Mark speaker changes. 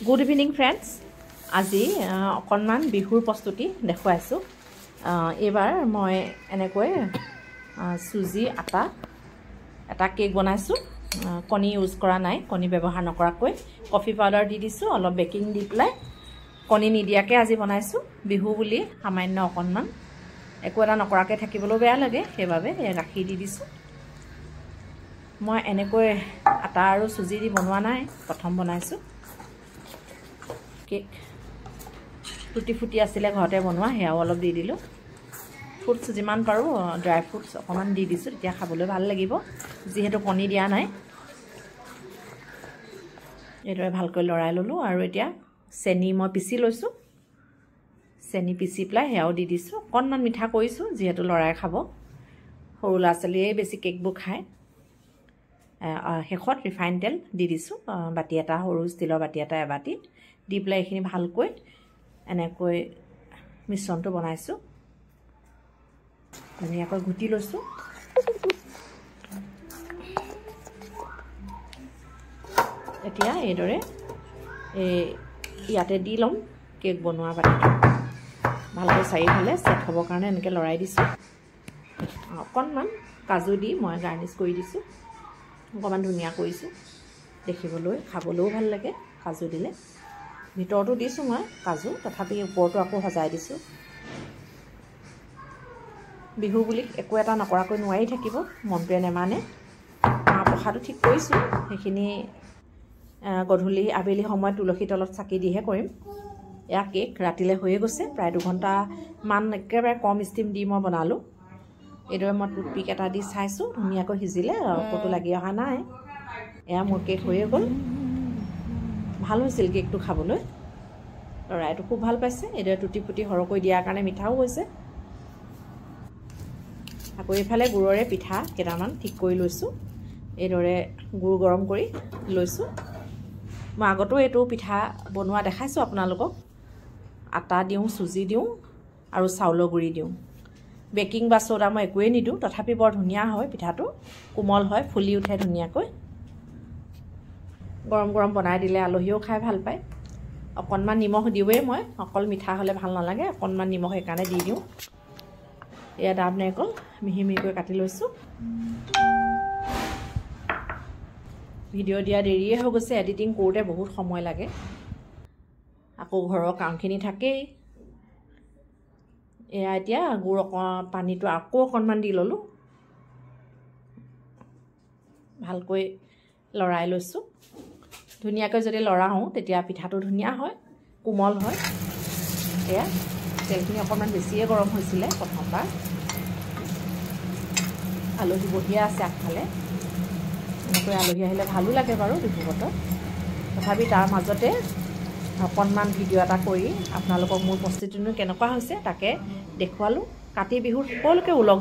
Speaker 1: Good evening friends. আজি অকনমান বিহুৰ প্ৰস্তুতি দেখুৱাইছো। এবাৰ মই এনেকৈ সুজি আটা এটা কেক বনাইছো। কণী ইউজ কৰা নাই, কণী ব্যৱহাৰ নকৰাকৈ কফি পাউডাৰ দি দিছো, অলপ বেকিং দি পেলাই কণী নিদিয়াকৈ আজি বনাইছো। বিহু বুলি সামান্য অকনমান একো এটা নকৰাকৈ থাকিবলৈ বেয়া লাগে, সেইবাবে গাখীৰ দি দিছো। মই এনেকৈ আটা আৰু সুজি দি বনোৱা নাই, প্ৰথম বনাইছো কেক। টুটি ফুটি আছিলে ঘৰতে বনোৱা, হেয়াও অলপ দি দিলো। ফ্ৰুটছ যিমান পাৰো ড্ৰাই ফ্ৰুটছ অকমান দি দিছো, তেতিয়া খাবলৈ ভাল লাগিব, যিহেতু কণী দিয়া নাই। এইদৰে ভালকৈ লৰাই ললো আৰু এতিয়া চেনি মই পিচি লৈছো। চেনি পিচি পেলাই হেয়াও দি দিছো। অকনমান মিঠা কৰিছো, যিহেতু লৰাই খাব, সৰু ল'ৰা ছোৱালীয়ে বেছি কেকবোৰ খায়। শেষত ৰিফাইন তেল দি দিছো, বাটি এটা, সৰু ষ্টিলৰ বাটি এটা এবাটি দি পেলাই এইখিনি ভালকৈ এনেকৈ মিশ্ৰণটো বনাইছো। ধুনীয়াকৈ ঘুটি লৈছো। এতিয়া এইদৰে ইয়াতে দি ল'ম কেক বনোৱা বাটিটো। ভালকৈ চাৰিওফালে ছেট হ'বৰ কাৰণে এনেকৈ লৰাই দিছো। অকণমান কাজু দি মই গাৰ্নিছ কৰি দিছো, অকণমান ধুনীয়া কৰিছো দেখিবলৈ, খাবলৈও ভাল লাগে কাজু দিলে। ভিতৰতো দিছো মই কাজু, তথাপি ওপৰতো আকৌ সজাই দিছো। বিহু বুলি একো এটা নকৰাকৈ নোৱাৰি থাকিব, মনটোৱে নেমানে। মাহ প্ৰসাদো ঠিক কৰিছো, সেইখিনি গধূলি আবেলি সময়ত তুলসী তলত চাকি দিহে কৰিম। এয়া কেক ৰাতিলৈ হৈয়ে গৈছে, প্ৰায় 2 ঘণ্টামান একেবাৰে কম ষ্টিম দি মই বনালোঁ। এইদৰে মই টুথপিক এটা দি চাইছোঁ, ধুনীয়াকৈ সিজিলে, ক'তো লাগি অহা নাই। এয়া মোৰ কেক হৈয়ে গ'ল। ভাল হৈছিল কেকটো খাবলৈ, ল'ৰাইটো খুব ভাল পাইছে। এইদৰে টুটি ফুটি সৰহকৈ দিয়াৰ কাৰণে মিঠাও হৈছে। আকৌ এইফালে গুড়ৰে পিঠা কেইটামান ঠিক কৰি লৈছোঁ। এইদৰে গুড় গৰম কৰি লৈছোঁ। মই আগতো এইটো পিঠা বনোৱা দেখাইছোঁ আপোনালোকক। আটা দিওঁ, চুজি দিওঁ আৰু চাউলৰ গুড়ি দিওঁ। বেকিং বা চ'ডা মই একোৱেই নিদিওঁ, তথাপি বৰ ধুনীয়া হয় পিঠাটো, কোমল হয়, ফুলি উঠে ধুনীয়াকৈ। গৰম গৰম বনাই দিলে আলহীও খাই ভাল পায়। অকণমান নিমখ দিওঁৱেই মই, অকল মিঠা হ'লে ভাল নালাগে, অকণমান নিমখ সেইকাৰণে দি দিওঁ। এয়া ডাব নাৰিকল মিহি মিহিকৈ কাটি লৈছোঁ। ভিডিঅ' দিয়া দেৰিয়ে হৈ গৈছে, এডিটিং কৰোঁতে বহুত সময় লাগে, আকৌ ঘৰৰ কামখিনি থাকেই। এয়া এতিয়া গুড় পানীটো আকৌ অকণমান দি ল'লোঁ, ভালকৈ লৰাই লৈছোঁ। ধুনীয়াকৈ যদি লৰাওঁ তেতিয়া পিঠাটো ধুনীয়া হয়, কোমল হয়। এয়া তেলখিনি অকণমান বেছিয়ে গৰম হৈছিলে প্ৰথমবাৰ। আলহী বহিয়ে আছে আগফালে, এনেকৈ আলহী আহিলে ভালো লাগে বাৰু বিহু বতৰত। তথাপি তাৰ মাজতে অকণমান ভিডিঅ' এটা কৰি আপোনালোকক মোৰ প্ৰস্তুতিনো কেনেকুৱা হৈছে তাকে দেখুৱালোঁ। কাতি বিহুত সকলোকে ওলগ